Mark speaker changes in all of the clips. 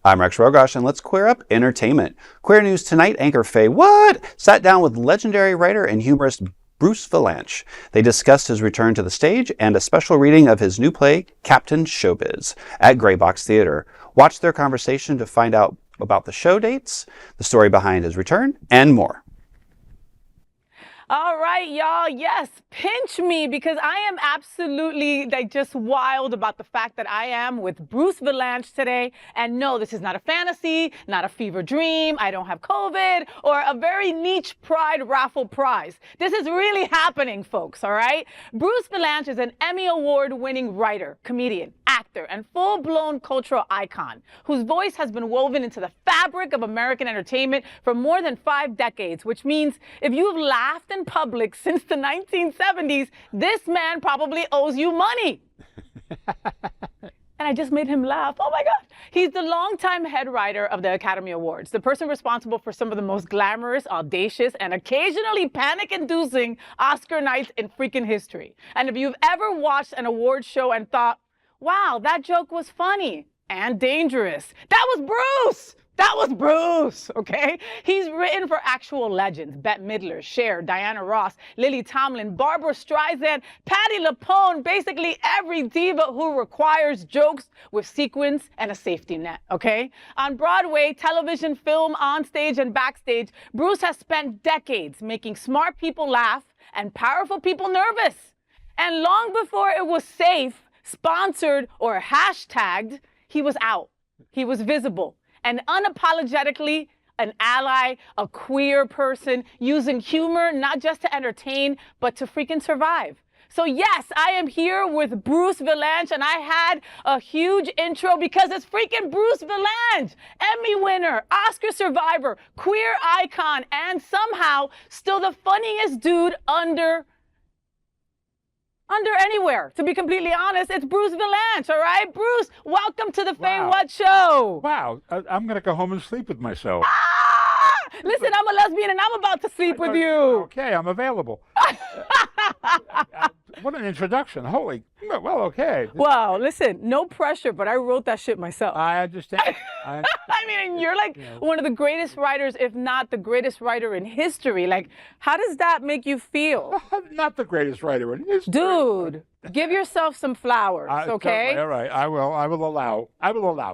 Speaker 1: I'm Rex Rogosh, and let's queer up entertainment. Queer News Tonight anchor Faye sat down with legendary writer and humorist Bruce Vilanch. They discussed his return to the stage and a special reading of his new play, Captain Showbiz, at Gray Box Theater. Watch their conversation to find out about the show dates, the story behind his return, and more.
Speaker 2: All right, y'all. Yes, pinch me because I am absolutely just wild about the fact that I am with Bruce Vilanch today. And no, this is not a fantasy, not a fever dream. I don't have COVID or a very niche pride raffle prize. This is really happening, folks. All right. Bruce Vilanch is an Emmy Award-winning writer, comedian, actor, and full-blown cultural icon whose voice has been woven into the fabric of American entertainment for more than 5 decades, which means if you've laughed in public since the 1970s, this man probably owes you money. And I just made him laugh. Oh my God. He's the longtime head writer of the Academy Awards, the person responsible for some of the most glamorous, audacious, and occasionally panic-inducing Oscar nights in freaking history. And if you've ever watched an award show and thought, wow, that joke was funny and dangerous, that was Bruce. That was Bruce, okay? He's written for actual legends: Bette Midler, Cher, Diana Ross, Lily Tomlin, Barbara Streisand, Patti LuPone, basically every diva who requires jokes with sequins and a safety net, okay? On Broadway, television, film, on stage, and backstage, Bruce has spent decades making smart people laugh and powerful people nervous. And long before it was safe, sponsored, or hashtagged, he was out. He was visible. And unapologetically an ally, a queer person, using humor not just to entertain, but to freaking survive. So yes, I am here with Bruce Vilanch, and I had a huge intro because it's freaking Bruce Vilanch, Emmy winner, Oscar survivor, queer icon, and somehow still the funniest dude under anywhere. To be completely honest, it's Bruce Vilanch, all right? Bruce, welcome to the Faye What Show.
Speaker 3: Wow, I'm going to go home and sleep with myself.
Speaker 2: Listen, I'm a lesbian and I'm about to sleep with you.
Speaker 3: Okay, I'm available. What an introduction. Holy, well, okay.
Speaker 2: Wow, listen, no pressure, but I wrote that shit myself.
Speaker 3: I understand.
Speaker 2: I mean, you're like one of the greatest writers, if not the greatest writer in history. Like, how does that make you feel?
Speaker 3: Not the greatest writer in history.
Speaker 2: Dude, give yourself some flowers, okay?
Speaker 3: All right, I will allow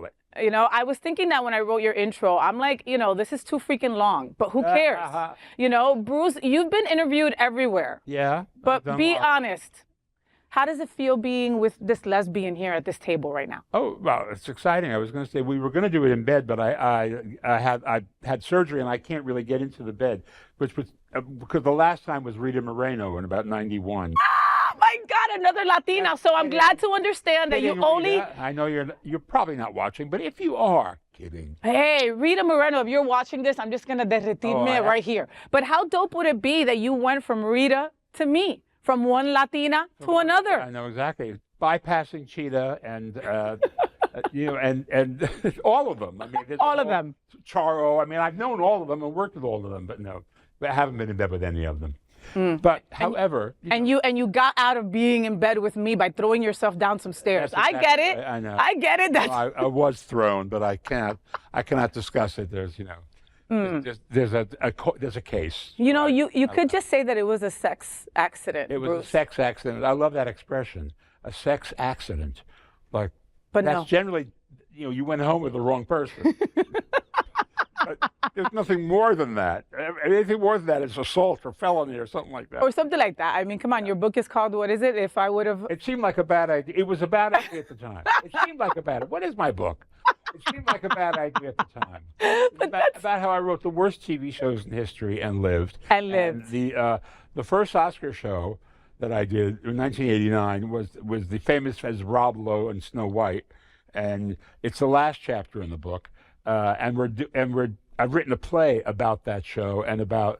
Speaker 3: it.
Speaker 2: You know, I was thinking that when I wrote your intro, I'm like, you know, this is too freaking long, but who cares? You know, Bruce, you've been interviewed everywhere.
Speaker 3: Yeah.
Speaker 2: But be honest. How does it feel being with this lesbian here at this table right now?
Speaker 3: Oh, well, it's exciting. I was going to say we were going to do it in bed, but I had surgery and I can't really get into the bed, which was because the last time was Rita Moreno in about 91.
Speaker 2: My God, another Latina. So I'm glad to understand that you only...
Speaker 3: I know you're probably not watching, but if you are, kidding.
Speaker 2: Hey, Rita Moreno, if you're watching this, I'm just going to derretirme right here. But how dope would it be that you went from Rita to me? From one Latina to another?
Speaker 3: I know exactly. Bypassing Cheetah and, you know, and all of them. I mean,
Speaker 2: all of them.
Speaker 3: Charo. I mean, I've known all of them and worked with all of them, but no, I haven't been in bed with any of them. But however,
Speaker 2: you got out of being in bed with me by throwing yourself down some stairs. I get it.
Speaker 3: I know.
Speaker 2: I get it.
Speaker 3: That's... I was thrown, but I cannot discuss it. There's, you know, there's a case.
Speaker 2: You know, you could just say that it was a sex accident.
Speaker 3: It was
Speaker 2: Bruce.
Speaker 3: a sex accident. I love that expression, a sex accident. Like,
Speaker 2: but
Speaker 3: that's generally, you know, you went home with the wrong person. There's nothing more than that. Anything more than that is assault or felony or something like that.
Speaker 2: Or something like that. I mean, come on, your book is called, what is it? If I would have...
Speaker 3: It seemed like a bad idea. It was a bad idea at the time. It seemed like a bad idea. What is my book? It seemed like a bad idea at the time. About how I wrote the worst TV shows in history and lived.
Speaker 2: And lived.
Speaker 3: And the first Oscar show that I did in 1989 was the famous as Rob Lowe and Snow White. And it's the last chapter in the book. I've written a play about that show and about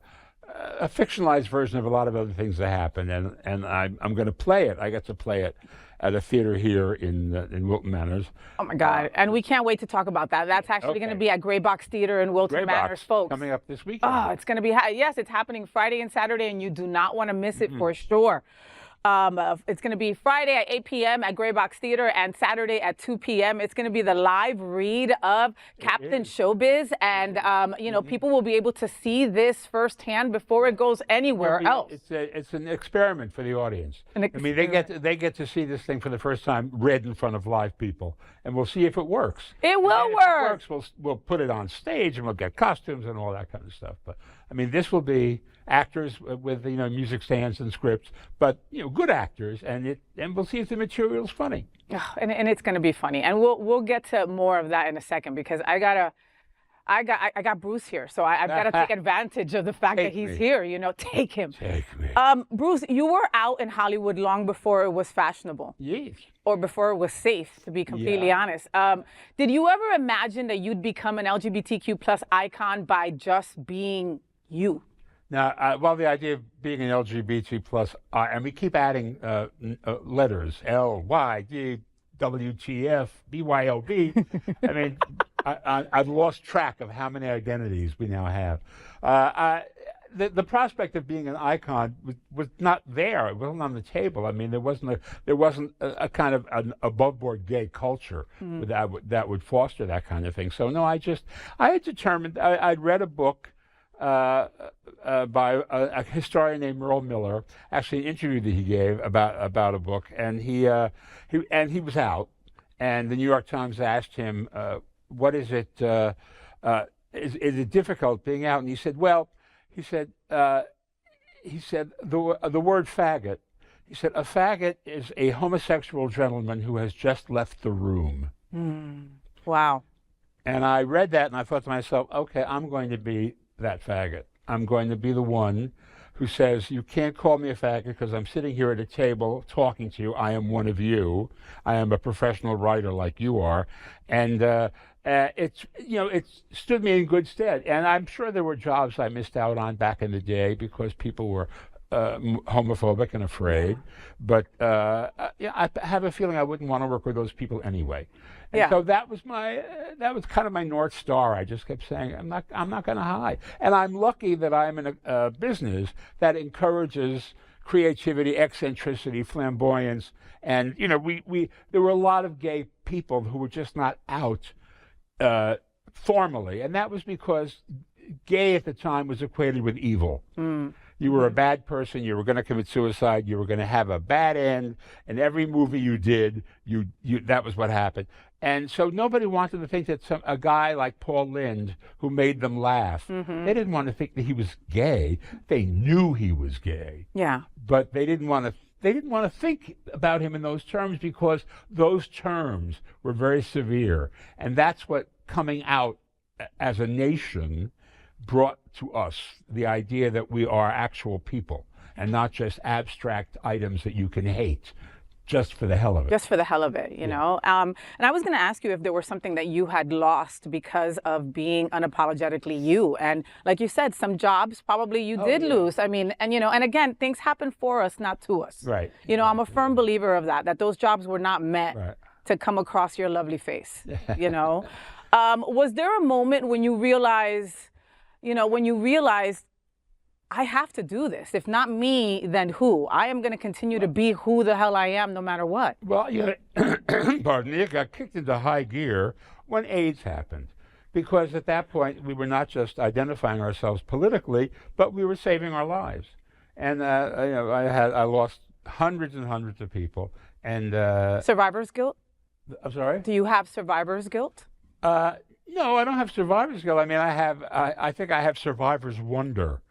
Speaker 3: a fictionalized version of a lot of other things that happened, and I'm going to play it. I get to play it at a theater here in Wilton Manors.
Speaker 2: Oh my God! And we can't wait to talk about that. That's actually going to be at Gray Box Theater in Wilton Manors, folks.
Speaker 3: Coming up this weekend.
Speaker 2: Oh, it's going to be yes, it's happening Friday and Saturday, and you do not want to miss it for sure. It's going to be Friday at 8 p.m. at Gray Box Theater and Saturday at 2 p.m. It's going to be the live read of Captain Showbiz, and people will be able to see this firsthand before it goes anywhere else.
Speaker 3: It's an experiment for the audience. I mean, they get to see this thing for the first time read in front of live people, and we'll see if it works.
Speaker 2: It will work.
Speaker 3: If it works, we'll put it on stage and we'll get costumes and all that kind of stuff. But I mean, this will be actors with music stands and scripts, but good actors, and we'll see if the material's funny.
Speaker 2: And it's going to be funny, and we'll get to more of that in a second, because I got Bruce here, so I've got to take advantage of the fact that he's here. Take him.
Speaker 3: Take me.
Speaker 2: Bruce, you were out in Hollywood long before it was fashionable.
Speaker 3: Yes.
Speaker 2: Or before it was safe, to be completely honest. Did you ever imagine that you'd become an LGBTQ plus icon by just being you?
Speaker 3: Now, well, the idea of being an LGBT plus, and we keep adding letters, L, Y, D, W, T, F, B, Y, L, B. I mean, I've lost track of how many identities we now have. The prospect of being an icon was not there. It wasn't on the table. I mean, there wasn't a kind of an above-board gay culture that would foster that kind of thing. So no, I had determined. I'd read a book by a historian named Merle Miller, actually an interview that he gave about a book, and he was out, and the New York Times asked him, "What is it? Is it difficult being out?" And he said, "Well," he said the word faggot. He said, "A faggot is a homosexual gentleman who has just left the room."
Speaker 2: Wow.
Speaker 3: And I read that, and I thought to myself, okay, I'm going to be that faggot. I'm going to be the one who says, you can't call me a faggot because I'm sitting here at a table talking to you. I am one of you. I am a professional writer like you are. And it stood me in good stead. And I'm sure there were jobs I missed out on back in the day because people were homophobic and afraid. But I have a feeling I wouldn't want to work with those people anyway. And so that was kind of my North Star. I just kept saying, I'm not going to hide. And I'm lucky that I'm in a business that encourages creativity, eccentricity, flamboyance. And, there were a lot of gay people who were just not out formally. And that was because gay at the time was equated with evil. You were a bad person. You were going to commit suicide. You were going to have a bad end. And every movie you did, that was what happened. And so nobody wanted to think that a guy like Paul Lynde, who made them laugh, they didn't want to think that he was gay. They knew he was gay.
Speaker 2: Yeah.
Speaker 3: But they didn't want to think about him in those terms because those terms were very severe. And that's what coming out as a nation brought to us, the idea that we are actual people and not just abstract items that you can hate just for the hell of it.
Speaker 2: Just for the hell of it, you know. And I was going to ask you if there was something that you had lost because of being unapologetically you. And like you said, some jobs probably you did lose. I mean, and and again, things happen for us, not to us.
Speaker 3: Right.
Speaker 2: I'm a firm believer of that those jobs were not meant to come across your lovely face, Was there a moment when you realized, I have to do this. If not me, then who? I am going to continue to be who the hell I am no matter what.
Speaker 3: Well, pardon me, it got kicked into high gear when AIDS happened. Because at that point, we were not just identifying ourselves politically, but we were saving our lives. And, I lost hundreds and hundreds of people. And
Speaker 2: survivor's guilt?
Speaker 3: I'm sorry?
Speaker 2: Do you have survivor's guilt?
Speaker 3: No, I don't have survivor's guilt. I mean, I think I have survivor's wonder.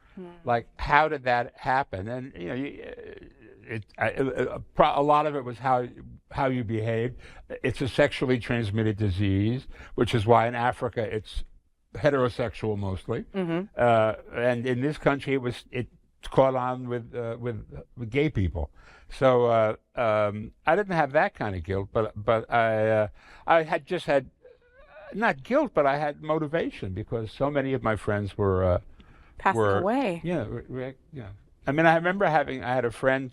Speaker 3: Like, how did that happen? And a lot of it was how you behaved. It's a sexually transmitted disease, which is why in Africa it's heterosexual mostly, and in this country it's caught on with gay people. So I didn't have that kind of guilt, but I had not guilt, but I had motivation because so many of my friends were.
Speaker 2: Passing away.
Speaker 3: Yeah. I mean, I remember I had a friend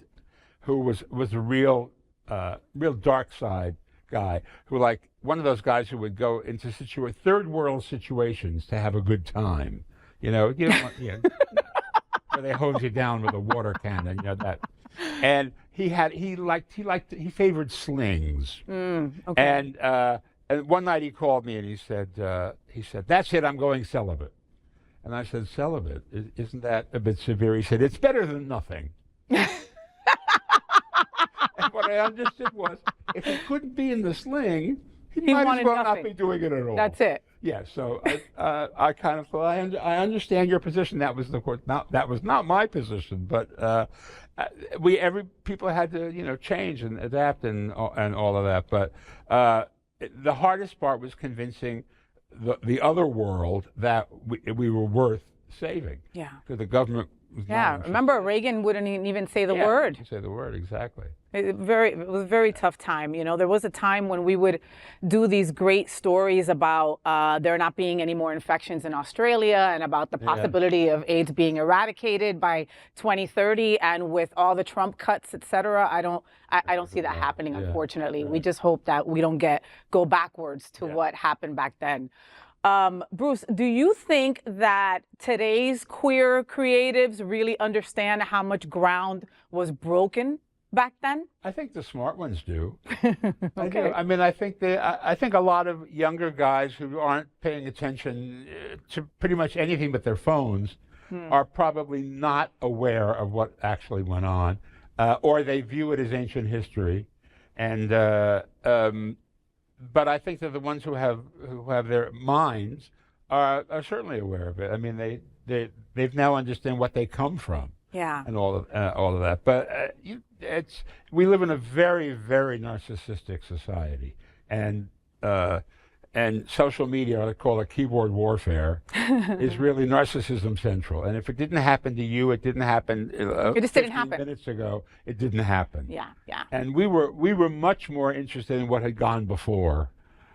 Speaker 3: who was a real dark side guy who, like, one of those guys who would go into third world situations to have a good time. You don't want, where they hose you down with a water cannon, that. And he favored slings.
Speaker 2: Okay.
Speaker 3: And one night he called me and he said, "That's it, I'm going celibate." And I said, "Celibate? Isn't that a bit severe?" He said, "It's better than nothing." And what I understood was, if he couldn't be in the sling, he might as well not be doing it at all.
Speaker 2: That's it.
Speaker 3: Yeah. So I kind of thought, I understand your position. That was, of course, that was not my position, but people had to change and adapt and all of that. But the hardest part was convincing the other world that we were worth saving.
Speaker 2: Yeah.
Speaker 3: Because the government was not
Speaker 2: remember Reagan wouldn't even say the word.
Speaker 3: Say the word, exactly.
Speaker 2: It was a very tough time. There was a time when we would do these great stories about there not being any more infections in Australia and about the possibility of AIDS being eradicated by 2030. And with all the Trump cuts, et cetera, I don't see that happening, unfortunately. We just hope that we don't go backwards to what happened back then. Bruce, do you think that today's queer creatives really understand how much ground was broken back then?
Speaker 3: I think the smart ones do.
Speaker 2: Okay.
Speaker 3: I do. I mean, I think a lot of younger guys who aren't paying attention to pretty much anything but their phones are probably not aware of what actually went on, or they view it as ancient history, and but I think that the ones who have their minds are certainly aware of it. I mean, they've now understand what they come from.
Speaker 2: Yeah.
Speaker 3: And all of that. But we live in a very, very narcissistic society, and social media, I call it keyboard warfare, is really narcissism central. And if it didn't happen to you, it didn't happen.
Speaker 2: It just didn't happen.
Speaker 3: Minutes ago, it didn't happen.
Speaker 2: Yeah.
Speaker 3: And we were much more interested in what had gone before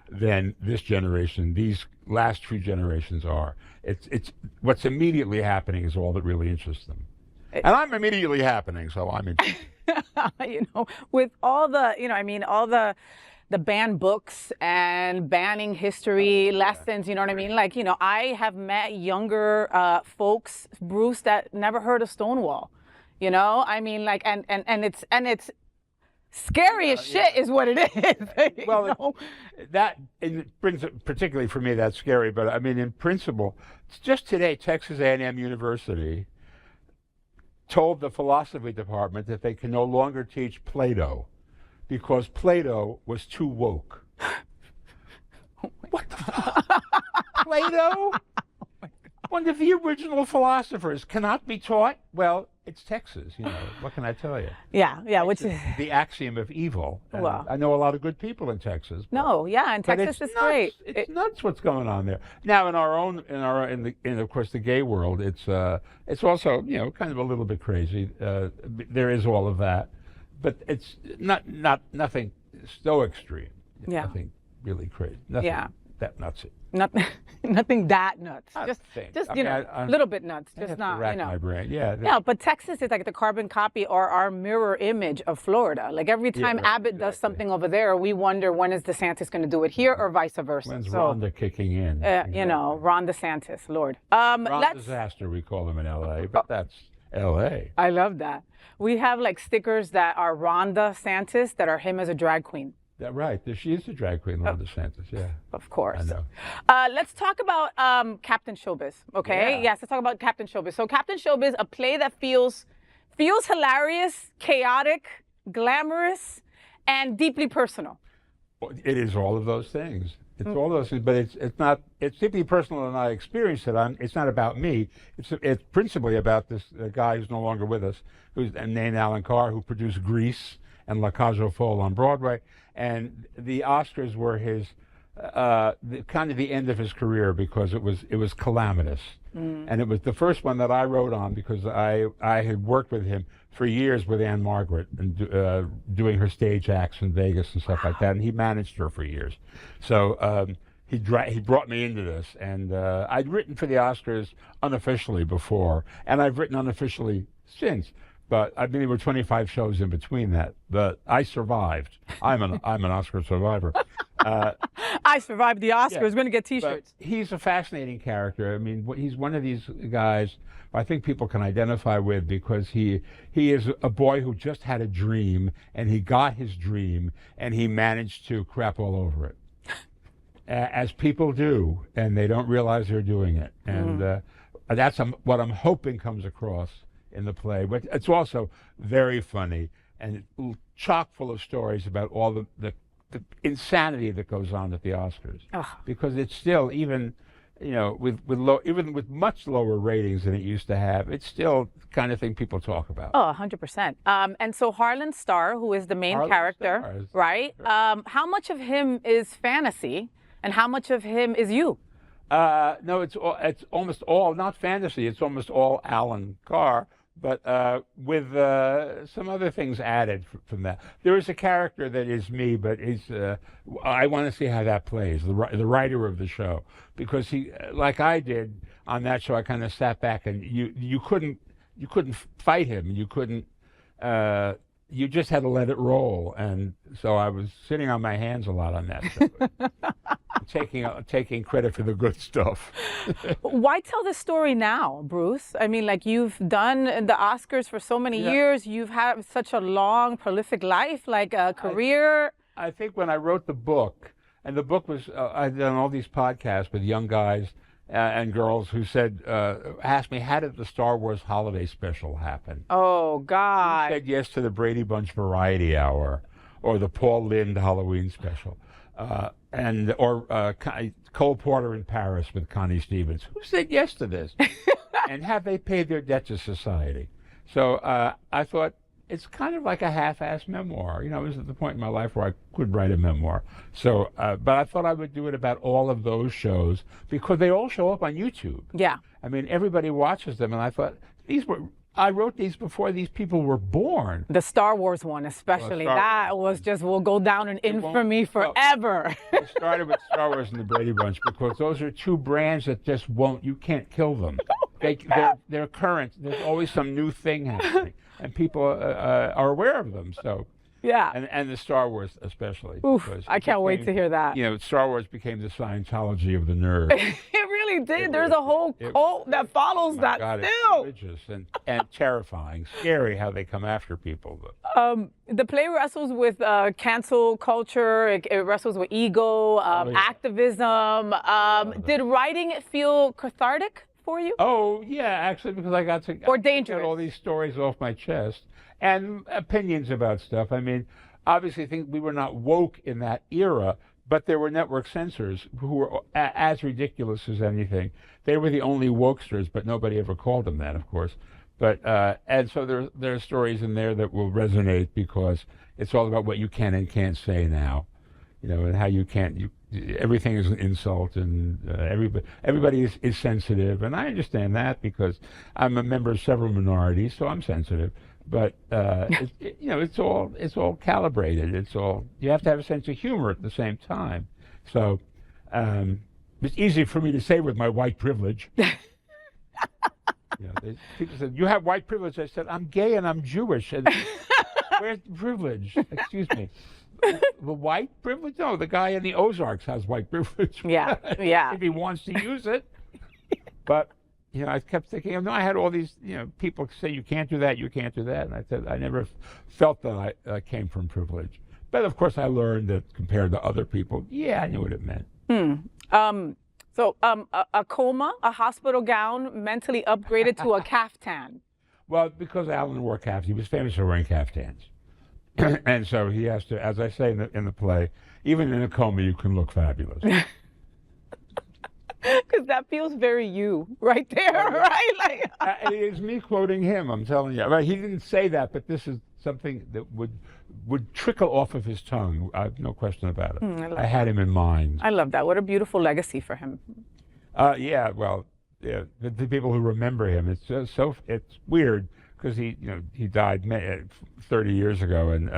Speaker 3: than this generation. These last few generations are. It's what's immediately happening is all that really interests them. And I'm immediately happening, so I'm interested.
Speaker 2: With all the, all the banned books and banning history lessons, you know what I mean? Like, I have met younger folks, Bruce, that never heard of Stonewall. I mean, like, and it's scary as shit is what it is.
Speaker 3: Well, particularly for me, that's scary. But I mean, in principle, just today, Texas A&M University told the philosophy department that they can no longer teach Plato because Plato was too woke. What the fuck? Plato? One of the original philosophers cannot be taught? Well, it's Texas, what can I tell you?
Speaker 2: Yeah, which is
Speaker 3: the axiom of evil.
Speaker 2: Well,
Speaker 3: I know a lot of good people in Texas.
Speaker 2: And Texas is great.
Speaker 3: It's nuts what's going on there. Now, in of course the gay world, it's also kind of a little bit crazy. There is all of that, but it's nothing so extreme. Nothing really crazy. Nothing that nuts.
Speaker 2: Nothing that nuts. Just
Speaker 3: a
Speaker 2: little bit nuts. Just not,
Speaker 3: rack my brain.
Speaker 2: Yeah, but Texas is like the carbon copy or our mirror image of Florida. Like every time Abbott does something over there, we wonder when is DeSantis going to do it here or vice versa.
Speaker 3: When's Rhonda kicking in?
Speaker 2: Ron DeSantis, Lord.
Speaker 3: Ron Disaster, we call them in L.A., but that's L.A.
Speaker 2: I love that. We have like stickers that are Ron DeSantis that are him as a drag queen.
Speaker 3: Right. She is a drag queen, Ron DeSantis, yeah.
Speaker 2: Of course.
Speaker 3: I know.
Speaker 2: Let's talk about Captain Showbiz, okay?
Speaker 3: Yeah.
Speaker 2: Yes, let's talk about Captain Showbiz. So Captain Showbiz, a play that feels hilarious, chaotic, glamorous, and deeply personal.
Speaker 3: It is all of those things. It's all those things, but it's deeply personal, and I experienced it. It's not about me. It's principally about this guy who's no longer with us, who's named Alan Carr, who produced Grease and La Cage aux Folles on Broadway. And the Oscars were his kind of the end of his career because it was calamitous. And it was the first one that I wrote on because I had worked with him for years with Anne Margaret and doing her stage acts in Vegas and stuff like that. And he managed her for years. So he brought me into this. And I'd written for the Oscars unofficially before, and I've written unofficially since. But I mean, there were 25 shows in between that. But I survived. I'm an Oscar survivor.
Speaker 2: I survived the Oscars.
Speaker 3: Yeah,
Speaker 2: We're going to get
Speaker 3: but
Speaker 2: T-shirts.
Speaker 3: he's a fascinating character. I mean, he's one of these guys I think people can identify with because he is a boy who just had a dream and he got his dream and he managed to crap all over it, as people do, and they don't realize they're doing it. And that's what I'm hoping comes across in the play. But it's also very funny and chock full of stories about all the insanity that goes on at the Oscars, because it's still, even even with much lower ratings than it used to have, it's still the kind of thing people talk about.
Speaker 2: Oh, 100%. And so Harlan Starr, who is the main character, right?
Speaker 3: Sure.
Speaker 2: How much of him is fantasy, and how much of him is you?
Speaker 3: No, it's almost all not fantasy. It's almost all Alan Carr, but with some other things added from that. There is a character that is me, but I want to see how that plays. The writer of the show, because he, like I did on that show, I kind of sat back and you couldn't fight him. You couldn't. You just had to let it roll, and so I was sitting on my hands a lot on that show. Taking credit for the good stuff.
Speaker 2: Why tell this story now, Bruce? I mean, like, you've done the Oscars for so many years. You've had such a long, prolific life, like a career.
Speaker 3: I think when I wrote the book, and the book was, I'd done all these podcasts with young guys and girls who asked me, how did the Star Wars holiday special happen?
Speaker 2: Oh, God.
Speaker 3: Who said yes to the Brady Bunch Variety Hour or the Paul Lynde Halloween special? Or Cole Porter in Paris with Connie Stevens. Who said yes to this? And have they paid their debt to society? So I thought it's kind of like a half-assed memoir. You know, it was at the point in my life where I could write a memoir. So, but I thought I would do it about all of those shows because they all show up on YouTube.
Speaker 2: Yeah.
Speaker 3: I mean, everybody watches them, and I thought I wrote these before these people were born.
Speaker 2: The Star Wars one, especially. That was just will go down in infamy forever.
Speaker 3: It started with Star Wars and the Brady Bunch because those are two brands that just you can't kill them. They're current. There's always some new thing happening, and people are aware of them. So.
Speaker 2: Yeah.
Speaker 3: And the Star Wars especially.
Speaker 2: Oof, I can't wait to hear that.
Speaker 3: You know, Star Wars became the Scientology of the nerds.
Speaker 2: It really did. There's a whole cult that follows that
Speaker 3: God,
Speaker 2: still.
Speaker 3: It's religious and terrifying. Scary how they come after people.
Speaker 2: The play wrestles with cancel culture. It wrestles with ego, activism. Did writing feel cathartic for you?
Speaker 3: Oh, yeah, actually, because I got to get all these stories off my chest. And opinions about stuff. I mean, obviously, I think we were not woke in that era, but there were network censors who were as ridiculous as anything. They were the only wokesters, but nobody ever called them that, of course. But and so there are stories in there that will resonate because it's all about what you can and can't say now, you know, and how you can't. Everything is an insult, and everybody is sensitive, and I understand that because I'm a member of several minorities, so I'm sensitive. But it's all calibrated. You have to have a sense of humor at the same time. So it's easy for me to say with my white privilege. People said, "You have white privilege." I said, "I'm gay and I'm Jewish." And where's the privilege? Excuse me. The white privilege? No, the guy in the Ozarks has white privilege.
Speaker 2: Yeah.
Speaker 3: If he wants to use it, but. You know, I kept thinking, I had all these, people say you can't do that, and I said I never felt that I came from privilege. But of course, I learned that compared to other people, I knew what it meant.
Speaker 2: So a coma, a hospital gown, mentally upgraded to a caftan.
Speaker 3: Well, because Alan wore caftans, he was famous for wearing caftans, and so he has to, as I say in the play, even in a coma, you can look fabulous.
Speaker 2: Because that feels very you right there, right? Like
Speaker 3: it is me quoting him, I'm telling you. He didn't say that, but this is something that would trickle off of his tongue. No question about it. I had him in mind.
Speaker 2: I love that. What a beautiful legacy for him.
Speaker 3: The people who remember him, it's weird because he died 30 years ago, and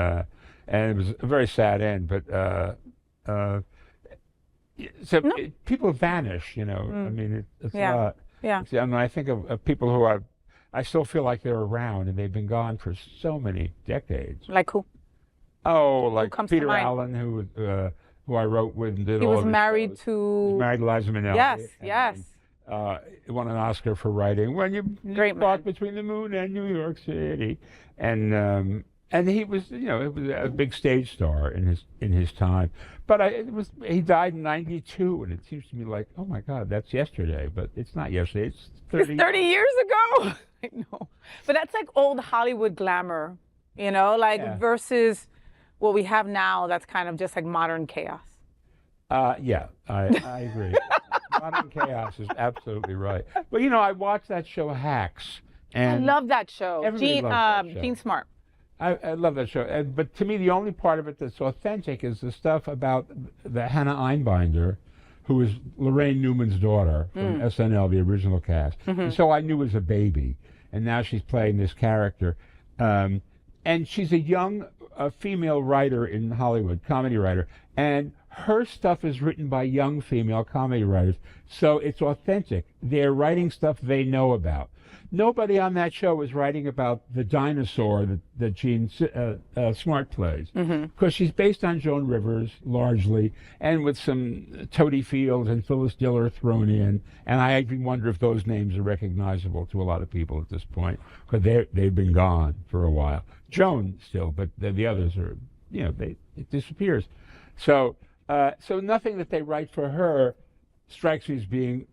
Speaker 3: it was a very sad end, but. People vanish, I mean, it's a lot.
Speaker 2: Yeah.
Speaker 3: See, I mean, I think of people who I still feel like they're around, and they've been gone for so many decades.
Speaker 2: Like who?
Speaker 3: Oh, like
Speaker 2: who comes
Speaker 3: Peter
Speaker 2: to mind?
Speaker 3: Allen, who who I wrote with and did
Speaker 2: He
Speaker 3: all
Speaker 2: was
Speaker 3: of his
Speaker 2: married
Speaker 3: shows.
Speaker 2: to.
Speaker 3: He was married to Liza Minnelli.
Speaker 2: Yes,
Speaker 3: and
Speaker 2: yes.
Speaker 3: Won an Oscar for writing When You
Speaker 2: Great
Speaker 3: Walk
Speaker 2: man.
Speaker 3: Between the Moon and New York City, and he was, you know, it was a big stage star in his time. But he died in '92, and it seems to me like, oh my God, that's yesterday, but it's not yesterday. It's 30.
Speaker 2: It's 30 years ago. I know, but that's like old Hollywood glamour, you know, like
Speaker 3: Yeah.
Speaker 2: versus what we have now. That's kind of just like modern chaos.
Speaker 3: Yeah, I agree. Modern chaos is absolutely right. But you know, I watched that show Hacks,
Speaker 2: I
Speaker 3: and
Speaker 2: love that show.
Speaker 3: everybody loves that show.
Speaker 2: Gene Smart.
Speaker 3: I love that show. But to me, the only part of it that's authentic is the stuff about the Hannah Einbinder, who was Lorraine Newman's daughter from SNL, the original cast. And so I knew as a baby, and now she's playing this character, and she's a young female writer in Hollywood, comedy writer, and her stuff is written by young female comedy writers, so it's authentic. They're writing stuff they know about. Nobody on that show was writing about the dinosaur that Gene Smart plays, because she's based on Joan Rivers largely, and with some Toady Fields and Phyllis Diller thrown in. And I even wonder if those names are recognizable to a lot of people at this point, because they've been gone for a while. Joan still, but the others are, you know, it disappears. So nothing that they write for her strikes me as being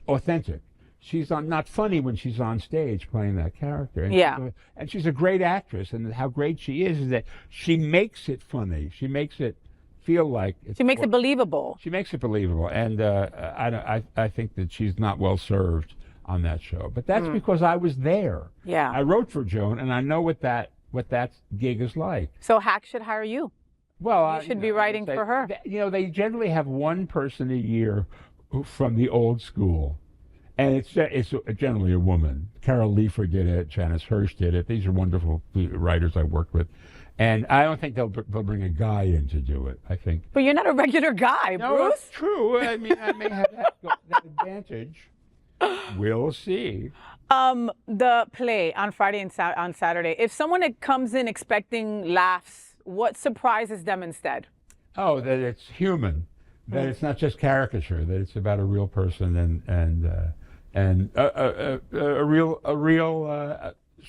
Speaker 3: authentic. She's not funny when she's on stage playing that character. And she's a great actress, and how great she is that she makes it funny. She makes it feel like
Speaker 2: She makes it believable.
Speaker 3: She makes it believable, and I think that she's not well served on that show. But that's because I was there.
Speaker 2: Yeah.
Speaker 3: I wrote for Joan, and I know what that gig is like.
Speaker 2: So Hack should hire you.
Speaker 3: Well,
Speaker 2: You should be writing for her.
Speaker 3: You know, they generally have one person a year from the old school. And it's generally a woman. Carol Leifer did it. Janice Hirsch did it. These are wonderful writers I worked with. And I don't think they'll bring a guy in to do it, I think.
Speaker 2: But you're not a regular guy,
Speaker 3: No,
Speaker 2: Bruce.
Speaker 3: that's true. I mean, I may have that advantage. We'll see.
Speaker 2: The play on Friday and on Saturday. If someone comes in expecting laughs, what surprises them instead?
Speaker 3: Oh, that it's human. That it's not just caricature. That it's about a real person and a real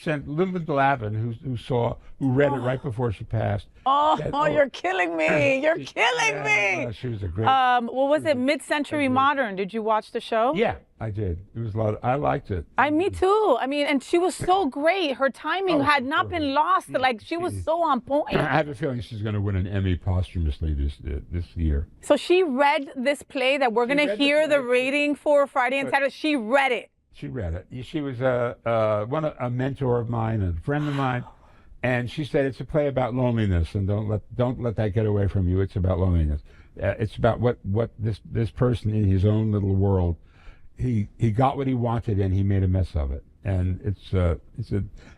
Speaker 3: Linda Lavin who read it right before she passed.
Speaker 2: You're killing me! You're killing me!
Speaker 3: She was a great.
Speaker 2: What was it? Mid-Century Modern. Did you watch the show?
Speaker 3: Yeah, I did. It was a lot. I liked it.
Speaker 2: Me too. I mean, and she was so great. Her timing had not been lost. Like she was so on point.
Speaker 3: I have a feeling she's going to win an Emmy posthumously this year.
Speaker 2: So she read this play that we're going to hear the rating for Friday and Saturday. She read it.
Speaker 3: She read it. She was a mentor of mine, a friend of mine, and she said it's a play about loneliness, and don't let that get away from you. It's about loneliness. It's about what this person in his own little world, he got what he wanted and he made a mess of it, and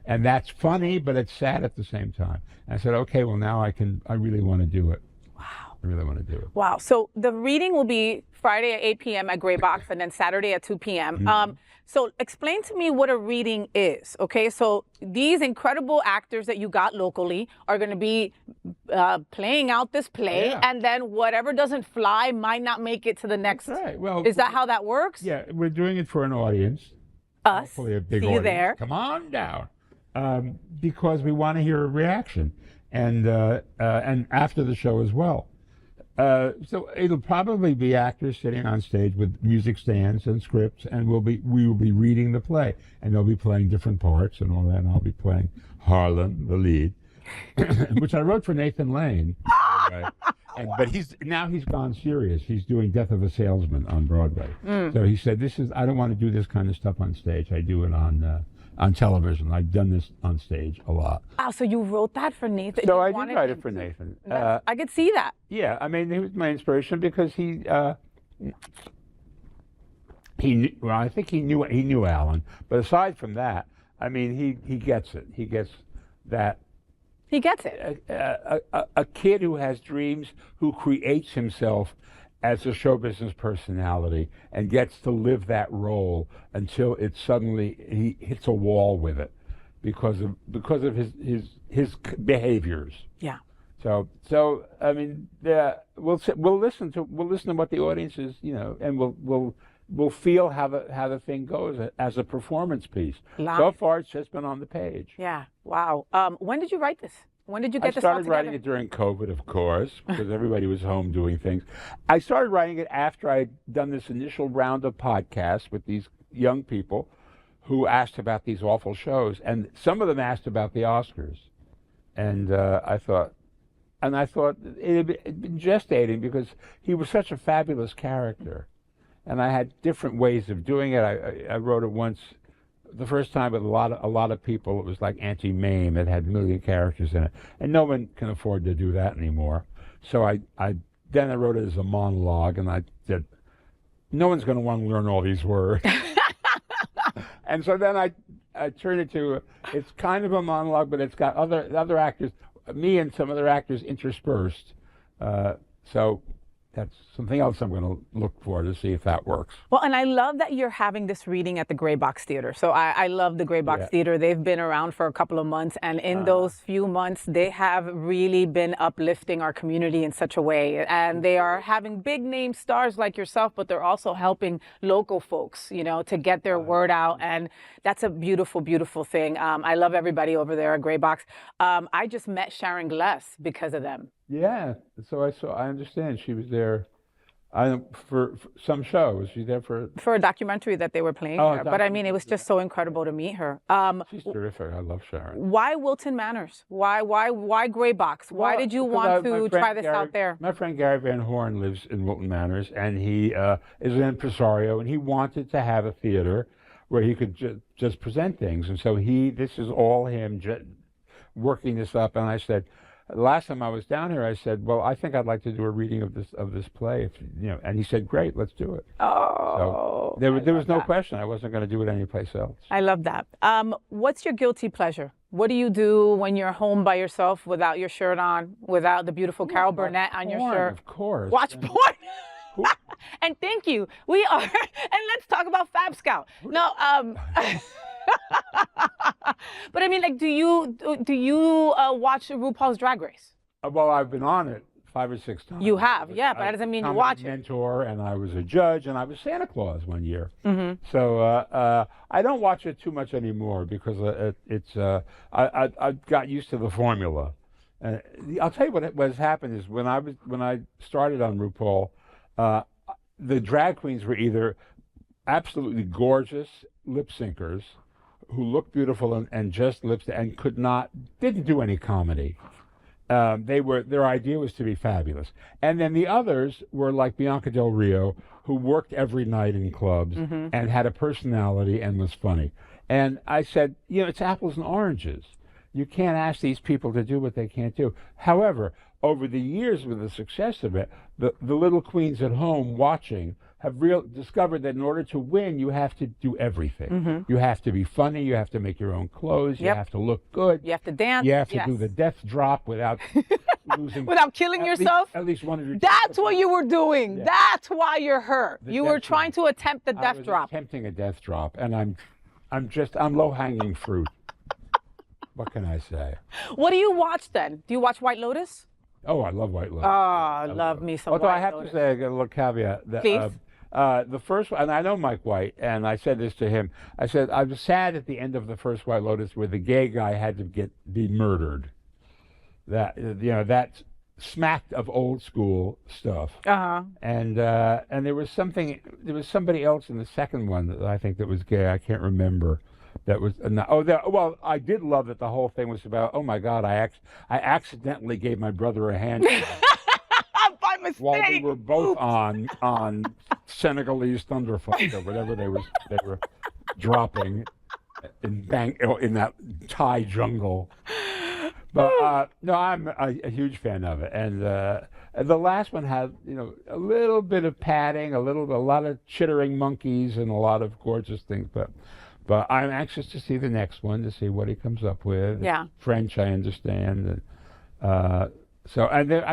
Speaker 3: and that's funny, but it's sad at the same time. And I said, okay, well now I really want to do it.
Speaker 2: Wow.
Speaker 3: I really want to do it.
Speaker 2: Wow. So the reading will be Friday at 8 p.m. at Gray Box, and then Saturday at 2 p.m. So explain to me what a reading is, okay? So these incredible actors that you got locally are going to be playing out this play, and then whatever doesn't fly might not make it to the next.
Speaker 3: That's right. Well,
Speaker 2: is that how that works?
Speaker 3: Yeah, we're doing it for an audience.
Speaker 2: Us.
Speaker 3: Hopefully a big
Speaker 2: See
Speaker 3: audience.
Speaker 2: you there.
Speaker 3: Come on down, because we want to hear a reaction, and after the show as well. So it'll probably be actors sitting on stage with music stands and scripts, and we will be reading the play, and they'll be playing different parts and all that. And I'll be playing Harlan, the lead, which I wrote for Nathan Lane. But he's gone serious. He's doing Death of a Salesman on Broadway. So he said, I don't want to do this kind of stuff on stage. I do it on television. I've done this on stage a lot.
Speaker 2: Wow, so you wrote that for Nathan?
Speaker 3: So I did write it for Nathan.
Speaker 2: I could see that.
Speaker 3: Yeah, I mean, he was my inspiration because I think he knew Alan. But aside from that, I mean, he gets it. He gets that.
Speaker 2: He gets it.
Speaker 3: A kid who has dreams, who creates himself as a show business personality and gets to live that role until it suddenly he hits a wall with it because of his behaviors.
Speaker 2: Yeah.
Speaker 3: So I mean, we'll listen to what the audience is, and we'll feel how the thing goes as a performance piece. So far, it's just been on the page.
Speaker 2: Yeah. Wow. When did you write this? When did you get
Speaker 3: I
Speaker 2: this all
Speaker 3: started
Speaker 2: together?
Speaker 3: writing it during COVID, of course, because everybody was home doing things. I started writing it after I'd done this initial round of podcasts with these young people who asked about these awful shows, and some of them asked about the Oscars, and I thought it had been gestating because he was such a fabulous character, and I had different ways of doing it. I wrote it once, the first time with a lot of people. It was like Auntie Mame. It had a million characters in it, and no one can afford to do that anymore. So I wrote it as a monologue, and I said, no one's going to want to learn all these words. And so then I turned it to, it's kind of a monologue, but it's got other actors, me and some other actors interspersed. So that's something else I'm going to look for to see if that works.
Speaker 2: Well, and I love that you're having this reading at the Gray Box Theater. So I love the Gray Box Theater. They've been around for a couple of months, and in those few months, they have really been uplifting our community in such a way. And they are having big name stars like yourself, but they're also helping local folks, to get their word out. And that's a beautiful, beautiful thing. I love everybody over there at Gray Box. I just met Sharon Gless because of them.
Speaker 3: Yeah, so I understand she was there for some show. Was she there for
Speaker 2: a documentary that they were playing there? But I mean, it was just so incredible to meet her.
Speaker 3: She's terrific. I love Sharon.
Speaker 2: Why Wilton Manors? Why Gray Box? Why did you want to try this out there?
Speaker 3: My friend Gary Van Horn lives in Wilton Manors, and he is an impresario, and he wanted to have a theater where he could just present things, and so this is all him working this up. And I said, last time I was down here, I said, well, I think I'd like to do a reading of this play, and he said, great, let's do it.
Speaker 2: Oh,
Speaker 3: so there was no question I wasn't going to do it anyplace else.
Speaker 2: I love that. What's your guilty pleasure? What do you do when you're home by yourself without your shirt on, without the beautiful Carol Burnett on your shirt?
Speaker 3: Of course.
Speaker 2: Watch porn. And thank you. We are, and let's talk about Fab Scout. No, but I mean, like, do you watch RuPaul's Drag Race?
Speaker 3: Well, I've been on it 5 or 6 times.
Speaker 2: You have, yeah, but that doesn't mean you watch it.
Speaker 3: Mentor, and I was a judge, and I was Santa Claus one year.
Speaker 2: Mm-hmm.
Speaker 3: So I don't watch it too much anymore because I got used to the formula. I'll tell you what has happened is when I started on RuPaul, the drag queens were either absolutely gorgeous lip syncers who looked beautiful and just lips and didn't do any comedy. Their idea was to be fabulous. And then the others were like Bianca Del Rio, who worked every night in clubs and had a personality and was funny. And I said, it's apples and oranges. You can't ask these people to do what they can't do. However, over the years with the success of it, the little queens at home watching have discovered that in order to win, you have to do everything. You have to be funny. You have to make your own clothes. You have to look good.
Speaker 2: You have to dance.
Speaker 3: You have to do the death drop without losing.
Speaker 2: Without killing yourself?
Speaker 3: At least one of your.
Speaker 2: That's what you were doing. Yeah. That's why you're hurt. You were trying to attempt the death drop.
Speaker 3: Attempting a death drop, and I'm low-hanging fruit. What can I say?
Speaker 2: What do you watch then? Do you watch White Lotus?
Speaker 3: Oh, I love White Lotus.
Speaker 2: Oh, I love me some White Lotus.
Speaker 3: Although I have to say, I got a little caveat. That,
Speaker 2: please.
Speaker 3: The first one, and I know Mike White, and I said this to him. I said, I was sad at the end of the first White Lotus where the gay guy had to be murdered. That smacked of old school stuff. And there was somebody else in the second one that I think that was gay. I can't remember. That was well, I did love that the whole thing was about, oh my God, I accidentally gave my brother a hand
Speaker 2: by mistake
Speaker 3: while we were both on Senegalese Thunderfuck or whatever they were dropping in that Thai jungle. But no, I'm a huge fan of it, and the last one had a little bit of padding, a lot of chittering monkeys, and a lot of gorgeous things, But I'm anxious to see the next one, to see what he comes up with.
Speaker 2: Yeah.
Speaker 3: French, I understand. I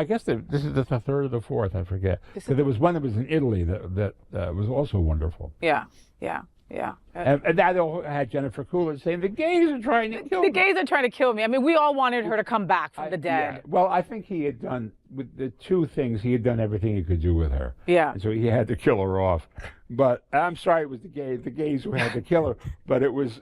Speaker 3: guess this is the third or the fourth, I forget. So there was one that was in Italy that was also wonderful.
Speaker 2: Yeah, yeah. Yeah.
Speaker 3: And that all had Jennifer Coolidge saying, the gays are trying to kill me.
Speaker 2: The gays are trying to kill me. I mean, we all wanted her to come back from the dead.
Speaker 3: Yeah. Well, I think he had done, with the two things, he had done everything he could do with her.
Speaker 2: Yeah.
Speaker 3: And so he had to kill her off. But I'm sorry it was the gays who had to kill her. But it was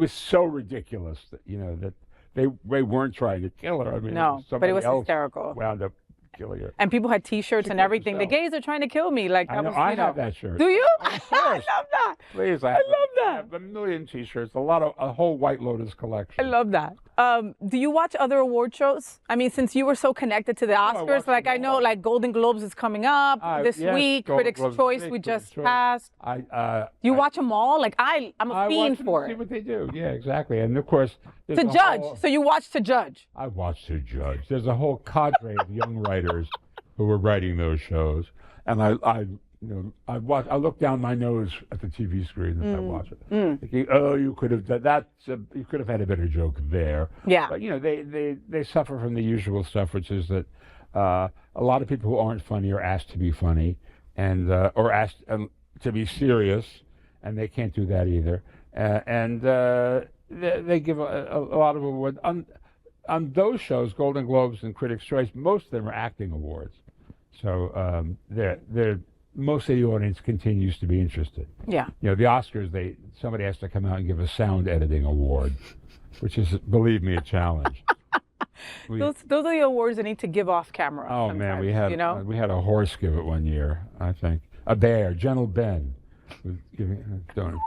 Speaker 3: so ridiculous that, that they weren't trying to kill her. I mean,
Speaker 2: No, but it was
Speaker 3: else
Speaker 2: hysterical.
Speaker 3: Wound up killing her.
Speaker 2: And people had T-shirts and everything. The gays are trying to kill me. Like that was,
Speaker 3: I have that shirt.
Speaker 2: Do you?
Speaker 3: Of
Speaker 2: I
Speaker 3: course.
Speaker 2: love that.
Speaker 3: Please,
Speaker 2: I love that.
Speaker 3: I have a million T-shirts, a whole White Lotus collection.
Speaker 2: I love that. Do you watch other award shows? I mean, since you were so connected to the Oscars, I know, like Golden Globes is coming up this week.
Speaker 3: Golden
Speaker 2: Critics' Choice we just passed.
Speaker 3: Do
Speaker 2: you watch them all? Like I'm a fiend for it.
Speaker 3: See what they do. Yeah, exactly. And of course,
Speaker 2: To judge. So you watch To Judge.
Speaker 3: I watch To Judge. There's a whole cadre of young writers who were writing those shows, and I look down my nose at the TV screen as I watch it, thinking, oh, you could have done that. You could have had a better joke there.
Speaker 2: Yeah.
Speaker 3: But they suffer from the usual stuff, which is that a lot of people who aren't funny are asked to be funny, and or asked to be serious, and they can't do that either. They give a lot of awards on those shows, Golden Globes and Critics' Choice. Most of them are acting awards. So most of the audience continues to be interested.
Speaker 2: Yeah.
Speaker 3: The Oscars, somebody has to come out and give a sound editing award, which is, believe me, a challenge.
Speaker 2: Those are the awards that need to give off camera.
Speaker 3: Oh man, we had
Speaker 2: you
Speaker 3: we had a horse give it one year. I think a bear, Gentle Ben, was giving. Don't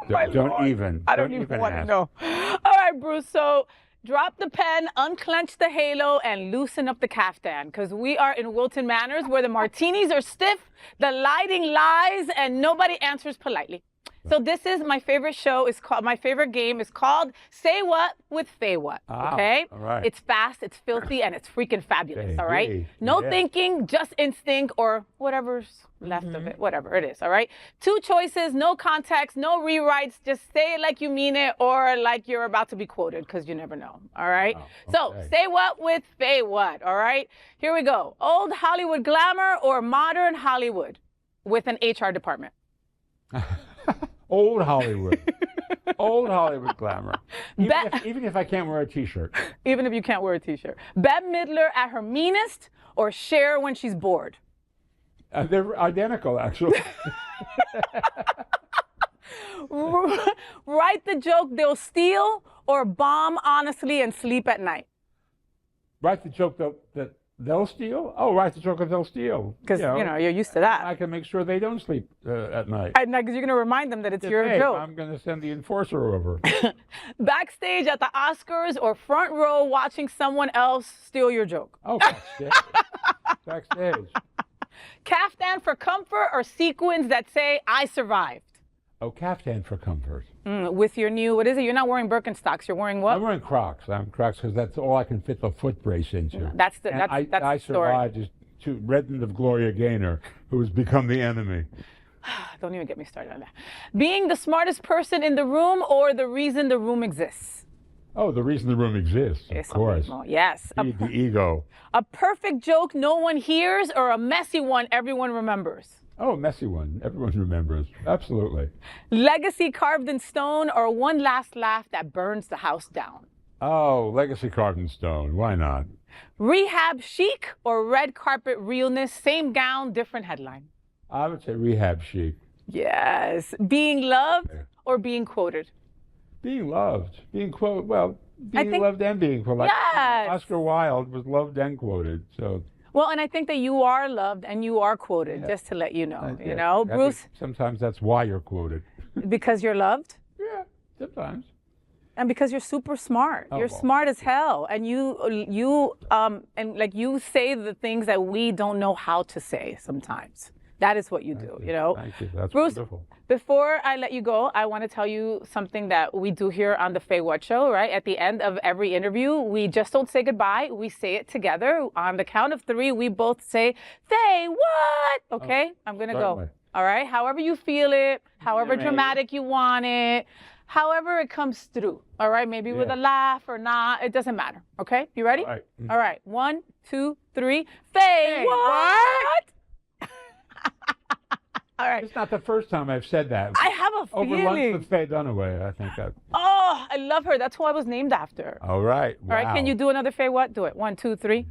Speaker 3: even.
Speaker 2: I don't even want to know. All right, Bruce. So. Drop the pen, unclench the halo, and loosen up the caftan, because we are in Wilton Manors, where the martinis are stiff, the lighting lies, and nobody answers politely. So this is my favorite show. My favorite game is called Say What with Faye What. Okay?
Speaker 3: All right.
Speaker 2: It's fast, it's filthy, and it's freaking fabulous. All right? No thinking, just instinct, or whatever's left of it, whatever it is. All right? 2 choices, no context, no rewrites. Just say it like you mean it, or like you're about to be quoted, because you never know. All right? So Say What with Faye What. All right? Here we go. Old Hollywood glamour or modern Hollywood with an HR department.
Speaker 3: Old Hollywood. Old Hollywood glamour. Even if I can't wear a T-shirt.
Speaker 2: Even if you can't wear a T-shirt. Bette Midler at her meanest or Cher when she's bored?
Speaker 3: They're identical, actually.
Speaker 2: Write the joke they'll steal or bomb honestly and sleep at night?
Speaker 3: Write the joke that they'll steal? Oh, write the joke that they'll steal.
Speaker 2: Because, you're used to that.
Speaker 3: I can make sure they don't sleep at night.
Speaker 2: At night, because you're going to remind them that it's your joke.
Speaker 3: I'm going to send the enforcer over.
Speaker 2: Backstage at the Oscars or front row watching someone else steal your joke?
Speaker 3: Oh, backstage. Backstage.
Speaker 2: Caftan for comfort or sequins that say, I survived?
Speaker 3: Oh, caftan for comfort.
Speaker 2: With your new, what is it? You're not wearing Birkenstocks. You're wearing what?
Speaker 3: I'm wearing Crocs. I'm Crocs because that's all I can fit the foot brace into.
Speaker 2: That's the
Speaker 3: I
Speaker 2: story.
Speaker 3: survived just to reddened of Gloria Gaynor, who has become the enemy.
Speaker 2: Don't even get me started on that. Being the smartest person in the room or the reason the room exists?
Speaker 3: Oh, the reason the room exists, of course.
Speaker 2: Yes.
Speaker 3: Feed the ego.
Speaker 2: A perfect joke no one hears or a messy one everyone remembers?
Speaker 3: Oh, a messy one. Everyone remembers. Absolutely.
Speaker 2: Legacy carved in stone or one last laugh that burns the house down?
Speaker 3: Oh, legacy carved in stone. Why not?
Speaker 2: Rehab chic or red carpet realness? Same gown, different headline?
Speaker 3: I would say rehab chic.
Speaker 2: Yes. Being loved or being quoted?
Speaker 3: Being loved. Being quoted. Well, being loved and being quoted.
Speaker 2: Yes.
Speaker 3: Oscar Wilde was loved and quoted. So.
Speaker 2: Well, and I think that you are loved and you are quoted, just to let you know. Bruce?
Speaker 3: Sometimes that's why you're quoted.
Speaker 2: Because you're loved?
Speaker 3: Yeah, sometimes.
Speaker 2: And because you're super smart. You're smart as hell. And you say the things that we don't know how to say sometimes. That is what you do,
Speaker 3: Thank you. That's
Speaker 2: Bruce,
Speaker 3: wonderful.
Speaker 2: Before I let you go, I want to tell you something that we do here on the Faye What Show, right? At the end of every interview, we just don't say goodbye. We say it together. On the count of 3, we both say, Faye What? Okay? I'm going to go. All right? However you feel it, however dramatic you want it, however it comes through. All right? Maybe with a laugh or not. It doesn't matter. Okay? You ready? All right. 1, 2, 3. Faye What? All right.
Speaker 3: It's not the first time I've said that.
Speaker 2: I have a
Speaker 3: Over lunch
Speaker 2: feeling.
Speaker 3: with Faye Dunaway, I think.
Speaker 2: Oh, I love her. That's who I was named after.
Speaker 3: All right. Wow.
Speaker 2: All right, can you do another Faye what? Do it. 1, 2, 3.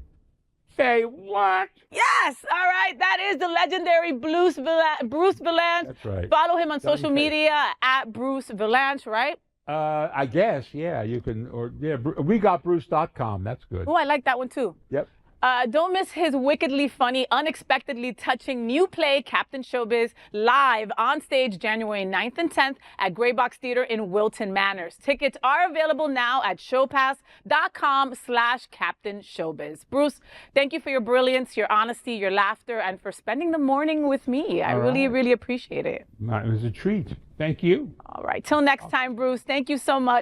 Speaker 3: Faye what?
Speaker 2: Yes. All right. That is the legendary Bruce Vilanch.
Speaker 3: That's right.
Speaker 2: Follow him on social
Speaker 3: Faye.
Speaker 2: media at Bruce Vilanch, right?
Speaker 3: I guess, yeah, you can, or yeah, wegotbruce.com. That's good.
Speaker 2: Oh, I like that one too.
Speaker 3: Yep.
Speaker 2: Don't miss his wickedly funny, unexpectedly touching new play, Captain Showbiz, live on stage January 9th and 10th at Grey Box Theater in Wilton Manors. Tickets are available now at showpass.com/Captain Showbiz. Bruce, thank you for your brilliance, your honesty, your laughter, and for spending the morning with me. I really appreciate it.
Speaker 3: It was a treat. Thank you.
Speaker 2: All right. Till next time, Bruce. Thank you so much.